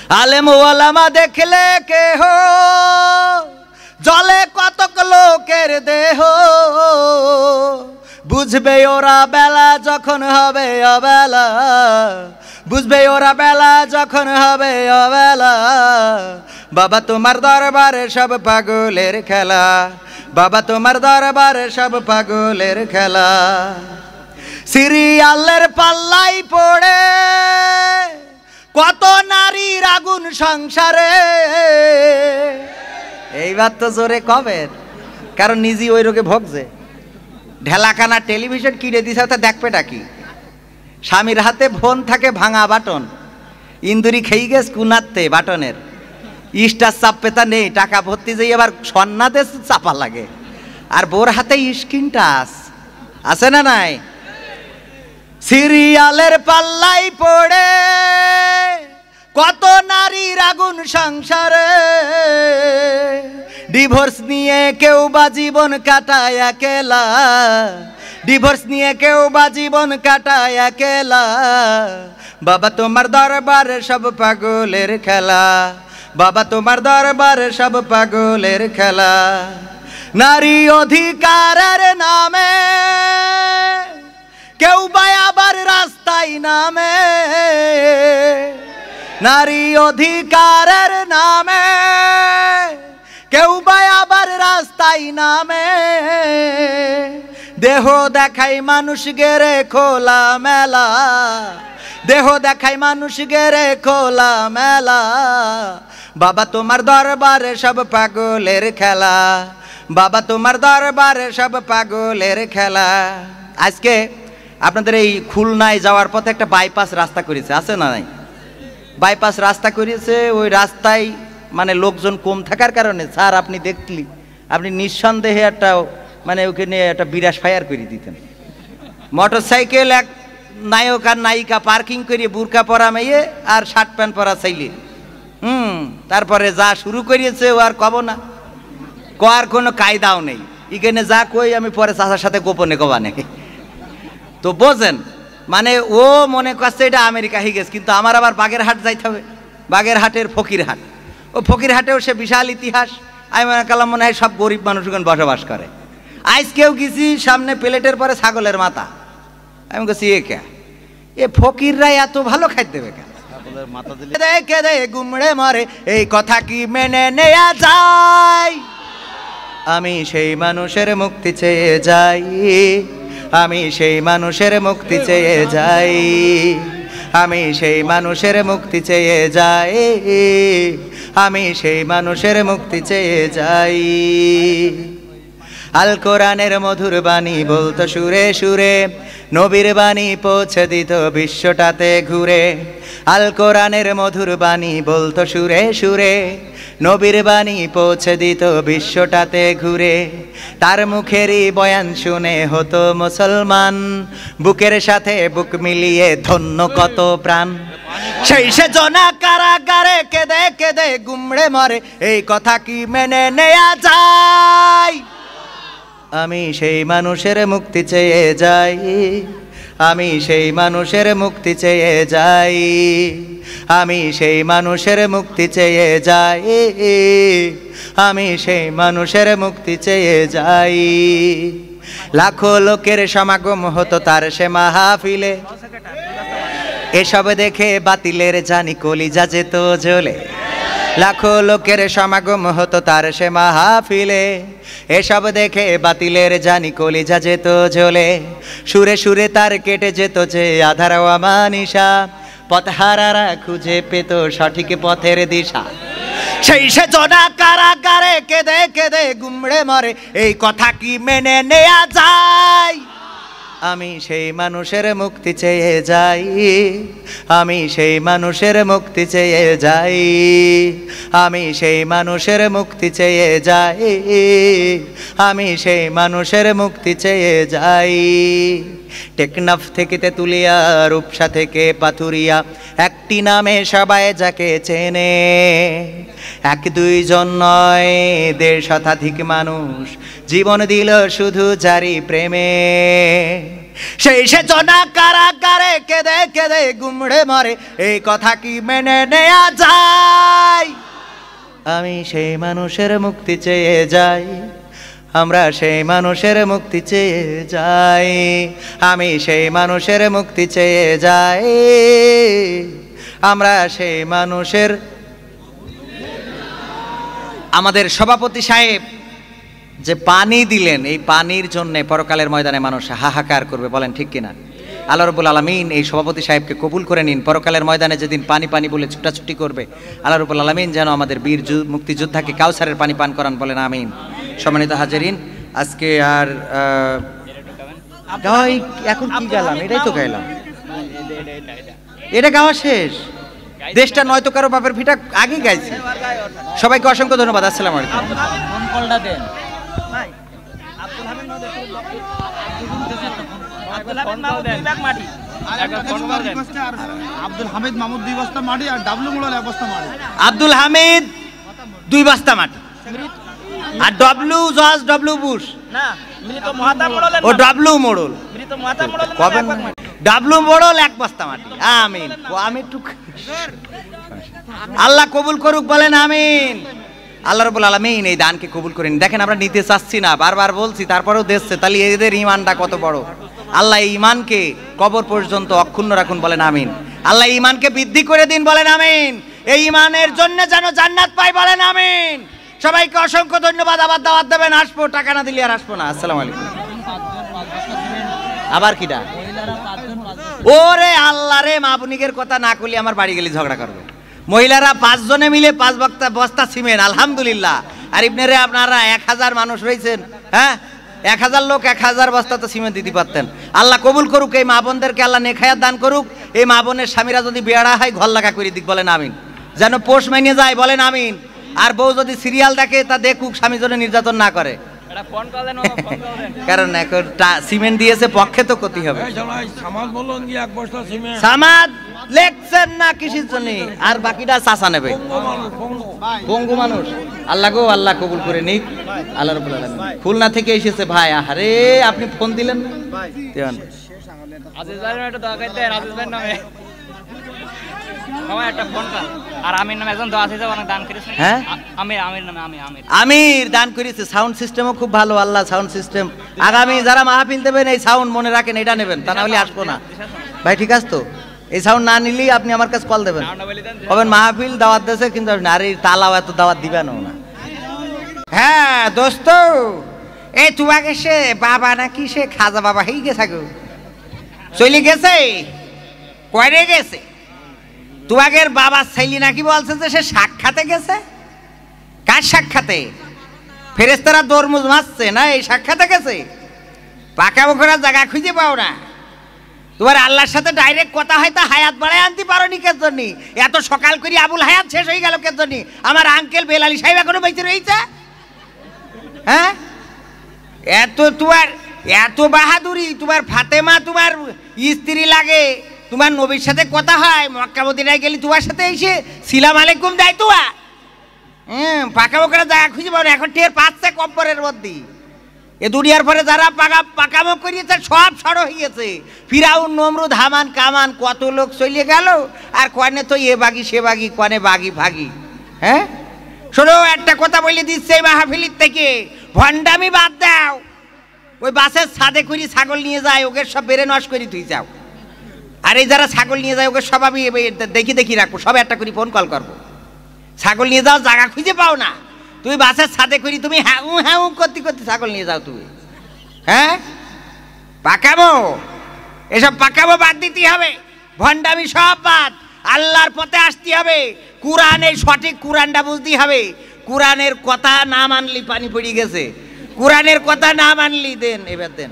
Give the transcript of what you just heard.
আলেম ওলামা দেখলে কেহ জলে কতক লোকের দেহ, বুঝবে ওরা বেলা যখন হবে অবেলা, বুঝবে ওরা বেলা যখন হবে অবেলা। বাবা তোমার দরবারে সব পাগলের খেলা, বাবা তোমার দরবারে সব পাগলের খেলা। সিরিয়ালের পাল্লাই পড়ে কত নারীর আগুন সংসারে। এইবার তো জোরে কবে, কারণ নিজে ওই রোগে ভোগছে। ঢেলাখানা টেলিভিশন কিনে দিছে, তা দেখবেটা কি? স্বামীর হাতে ফোন থাকে ভাঙা বাটন, ইন্দুরি খেয়ে গেছে কুনাতে বাটনের, স্টার চাপ পেতা নেই, টাকা ভর্তি যাই আবার সন্নাতে চাপা লাগে। আর বোর হাতে স্ক্রিন টাচ আছে না নাই? সিরিয়ালের পাল্লাই পড়ে কত নারীর আগুন সংসারে। ডিভোর্স নিয়ে কেউ বা জীবন কাটায় একেলা, ডিভোর্স নিয়ে কেউ বা জীবন কাটায় একেলা। বাবা তোমার দরবারে সব পাগলের খেলা, বাবা তোমার দরবারে সব পাগলের খেলা। নারী অধিকারের নামে কেউ বা আবার রাস্তায় নামে, নারী অধিকারের নামে কেউ বা আবার রাস্তায় নামে। দেহ দেখাই মানুষ গেরে খোলা মেলা, দেহ দেখাই মানুষ গেরে খোলা মেলা। বাবা তোমার দরবারে সব পাগলের খেলা, বাবা তোমার দরবারে সব পাগলের খেলা। আজকে আপনাদের এই খুলনায় যাওয়ার পথে একটা বাইপাস রাস্তা করেছে, আছে না নাই? বাইপাস রাস্তা করেছে, ওই রাস্তায় মানে লোকজন কম থাকার কারণে স্যার আপনি দেখলি আপনি নিঃসন্দেহে একটা মানে ওখানে একটা বিরাস ফায়ার করে দিতেন। মোটর সাইকেল এক নায়ক আর নায়িকা পার্কিং করিয়ে বুরকা পরা মেয়ে আর শার্ট প্যান্ট পরা চাইলে তারপরে যা শুরু করিয়েছে ও আর কব না, কর কোনো কায়দাও নেই। এখানে যা কই আমি পরে চাচার সাথে গোপনে কবা নেই। তো বোঝেন মানে ও মনে করছে এটা আমেরিকা হয়ে গেছে, কিন্তু আমার আবার বাগেরহাট যাইতে হবে, বাগেরহাটের ফকিরহাট। ও ফকিরহাটেও সে বিশাল ইতিহাস। আমি মনে করলাম মনে হয় সব গরিব মানুষজন বসবাস করে। আজকেও গেছি, সামনে প্লেটের পরে ছাগলের মাথা। আমি বলছি এ কে, এ ফকিররা এত ভালো খাইতে দেবে কেন? দেখে দে গুমড়ে মরে, এই কথা কি মেনে নেয়া যায়? আমি সেই মানুষের মুক্তি চেয়ে যাই, আমি সেই মানুষের মুক্তি চেয়ে যাই, আমি সেই মানুষের মুক্তি চেয়ে যাই, আমি সেই মানুষের মুক্তি চেয়ে যাই। আল কোরআনের মধুর বাণী বলতো সুরে সুরে, নবীর বাণী পৌঁছে দিত বিশ্বটাতে ঘুরে। আল কোরআনের মধুর বাণী বলতো সুরে সুরে, নবীর বাণী পৌঁছে দিত বিশ্বটাতে ঘুরে। তার মুখেরই বয়ান শুনে হতো মুসলমান, বুকের সাথে বুক মিলিয়ে ধন্য কত প্রাণ। সেই সে জনা কারাগারে কেঁদে কেঁদে গুমড়ে মরে, এই কথা কি মেনে নেয়া যায়? আমি সেই মানুষের মুক্তি চেয়ে যাই, আমি সেই মানুষের মুক্তি চেয়ে যাই, আমি সেই মানুষের মুক্তি চেয়ে যাই, আমি সেই মানুষের মুক্তি চেয়ে যাই। লাখো লোকের সমাগম হতো তার সে মাহফিলে, এসব দেখে বাতিলের জানি কলিজা যেত জ্বলে। লাখো লোকের সমাগম হতো তার সে মাহফিলে, এসব দেখে বাতিলের জানি কলিজা যেত জ্বলে। সুরে সুরে তার কেটে যেত যে আধার আমানিশা, পথহারারা খুঁজে পেত সঠিক পথের দিশা। সেই সে জনা কারাগারে কেঁদে কেঁদে গুমড়ে মরে, এই কথা কি মেনে নেয়া যায়? আমি সেই মানুষের মুক্তি চেয়ে যাই, আমি সেই মানুষের মুক্তি চেয়ে যাই, আমি সেই মানুষের মুক্তি চেয়ে যাই, আমি সেই মানুষের মুক্তি চেয়ে যাই। টেকনাফ থেকে তেতুলিয়া, রূপসা থেকে পাথুরিয়া, একটি নামে সবাই যাকে চেনে। এক দুইজন নয়, 1.5 শতাধিক মানুষ জীবন দিল শুধু জারি প্রেমে। সেই সেচনা কারাগারে কেঁদে কেঁদে গুমড়ে মরে, এই কথা কি মেনে নেয়া যায়? আমি সেই মানুষের মুক্তি চেয়ে যাই, আমরা সেই মানুষের মুক্তি চেয়ে যাই, আমি সেই মানুষের মুক্তি চেয়ে যাই, আমরা সেই মানুষের। আমাদের সভাপতি সাহেব যে পানি দিলেন, এই পানির জন্য পরকালের ময়দানে মানুষ হাহাকার করবে, বলেন ঠিক কিনা? আল্লাহ রাব্বুল আলামিন এই সভাপতি সাহেবকে কবুল করে নিন। পরকালের ময়দানে যেদিন পানি পানি বলে ছুটাছুটি করবে, আল্লাহ রাব্বুল আলামিন যেন আমাদের বীর মুক্তিযোদ্ধাকে কাউসারের পানি পান করান, বলেন আমিন। সম্মানিত হাজিরিন, আজকে আর এখন কি গেলাম, এটাই তো গাইলাম, এটা গাওয়া শেষ। দেশটা নয়তো কারো বাপের ভিটা আগে গাইছে। সবাইকে অসংখ্য ধন্যবাদ। আসসালামু আলাইকুম। আব্দুল হামিদ মাহমুদ 2 বস্তা মাটি আর ডাবলু মোড়ল 1 বস্তা মাটি। আব্দুল হামিদ 2 বস্তা মাটি আর ডব্লু জজ ডব্লু বুশ না মৃত মহাতা মোড়ল ও ডব্লু মোড়ল মৃত মহাতা মোড়ল কবে ডাবলু মোড়ল 1 বস্তা মাটি। আমিন। আমি একটু আল্লাহ কবুল করুক, বলেন আমিন। আল্লাহ রাব্বুল আলামিন এই দানকে কবুল করেন। দেখেন আমরা নিতে চাচ্ছি না, বারবার বলছি, তারপরেও দিচ্ছে, তাহলে এদের ঈমানটা কত বড়। আল্লাহ এই ঈমানকে কবর পর্যন্ত অক্ষুণ্ণ রাখুন, বলেন আমিন। আল্লাহ ঈমানকে বৃদ্ধি করে দিন, বলেন আমিন। এই ঈমানের জন্য যেন জান্নাত পাই, বলেন আমিন। সবাইকে অসংখ্য ধন্যবাদ। আবার দাওয়াত দেবেন, আসবো, টাকা না দিলে আর আসবো না। আসসালামু আলাইকুম। আবার কিডা? ওরে আল্লাহ রে, মাবনিকের কথা না করলে আমার বাড়ি গেলে ঝগড়া করবে। মহিলারা 5 জনে মিলে 5 বস্তা সিমেন্ট, আলহামদুলিল্লাহ। আর ইবনেরে আপনারা 1000 মানুষ রয়েছেন, হ্যাঁ 1000 লোক 1000 বস্তা তো সিমেন্ট দিতে পারতেন। আল্লাহ কবুল করুক, এই মা বোনদেরকে আল্লাহ নেখায়াত দান করুক। এই মা বোনের স্বামীরা যদি বেড়া হয় ঘর লাগা করে দিক, বলেন আমিন। যেন পোষ মেনে যায়, বলেন আমিন। আর বউ যদি সিরিয়াল দেখে তা দেখুক, স্বামী যেন নির্যাতন না করে। কারণ এখন সিমেন্ট দিয়েছে, পক্ষে তো ক্ষতি হবে। সামাদ লেখছেন না কিসের জন্য, আর বাকিটা চাচা নেবে, বঙ্গু মানুষ। আল্লাহ গো, আল্লাহ কবুল করে নিক। আল্লাহ রাব্বুল আলামিন। খুলনা থেকে এসেছে ভাই। আরে আপনি ফোন দিলেন না? আজিজ ভাই একটা দোয়া করতে, আজিজ ভাই নামে আমার একটা ফোন কর। আর আমির নামে একজন দোয়া আছে, অনেক দান করেছে। হ্যাঁ আমির নামে আমির দান করেছে। সাউন্ড সিস্টেমও খুব ভালো, আল্লাহ সাউন্ড সিস্টেম। আগামী যারা মাহফিল দেবেন এই সাউন্ড মনে রাখেন, এটা নেবেন, তা না হলে আসবো না ভাই। ঠিক আছে তো? এই সাউন্ড না নিলেই আপনি আমার কাছে কল দেবেন, বলবেন মাহফিল দাওয়াত দিয়েছে, কিন্তু নারীর তালাও এত দাওয়াত দিবেন না। হ্যাঁ দোস্ত, এই তোমাকে সে বাবা নাকি সে খাজা বাবা হয়ে গেছে, চলে গেছে, কয়রে গেছে? তোমাদের বাবা ছেলে নাকি বলছে যে সে সাক্ষাতে গেছে। কার সাক্ষাতে? ফেরেশতারা দরমুজ মারছে না, এই সাক্ষাতে গেছে। পাকা বকরা জায়গা খুঁজে পাও না। তোমার আল্লাহর সাথে ডাইরেক্ট কথা হয়, তা হায়াত বাড়ায় আনতে পারো নি কের জন্য? এত সকাল করে আবুল হায়াত শেষ হয়ে গেল কের জন্য? আমার আঙ্কেল বেলালি সাহেব এখনো বেঁচে রয়েছে। হ্যাঁ এত তোমার এত বাহাদুরি, তোমার ফাতেমা তোমার স্ত্রী লাগে, তোমার নবীর সাথে কথা হয়, মক্কা মদিনায় গেলে তোমার সাথে এসে সালাম আলাইকুম দেয় তোয়া। পাকা বকরা জায়গা খুঁজে পাও না, এখন টের পাচ্ছে কব্বরের মধ্যে। এ দুনিয়ার পরে যারা পাকামো করিয়েছে সব সড় হয়েছে। ফিরাউন, নমরুদ, হামান, কামান, কত লোক চলে গেল। আর কনে তো এ বাগি সে বাগি, কনে বাগি ভাগি। হ্যাঁ শোনো, একটা কথা বলে দিচ্ছে এই মাহফিলির থেকে, ভণ্ডামি বাদ দাও। ওই বাসের ছাদে করে ছাগল নিয়ে যায়, ওকে সব বেড়ে নষ্ট করে তুই যাও। আর এই যারা ছাগল নিয়ে যায় ওকে সব আমি দেখি রাখবো, সব একটা করে ফোন কল করবো। ছাগল নিয়ে যাও, জায়গা খুঁজে পাও না, তুমি বাসের ছাদে করি তুমি হ্যাঁ করতে করতে ছাগল নিয়ে যাও তুমি। হ্যাঁ পাকাবো, এসব পাকাবো বাদ দিতে হবে, ভণ্ডামি সব বাদ, আল্লাহর পথে আসতে হবে। কোরআনের সঠিক কোরআনটা বুঝতে হবে। কোরআনের কথা না মানলি পানি পড়ে গেছে, কোরআনের কথা না মানলি দেন, এবার দেন।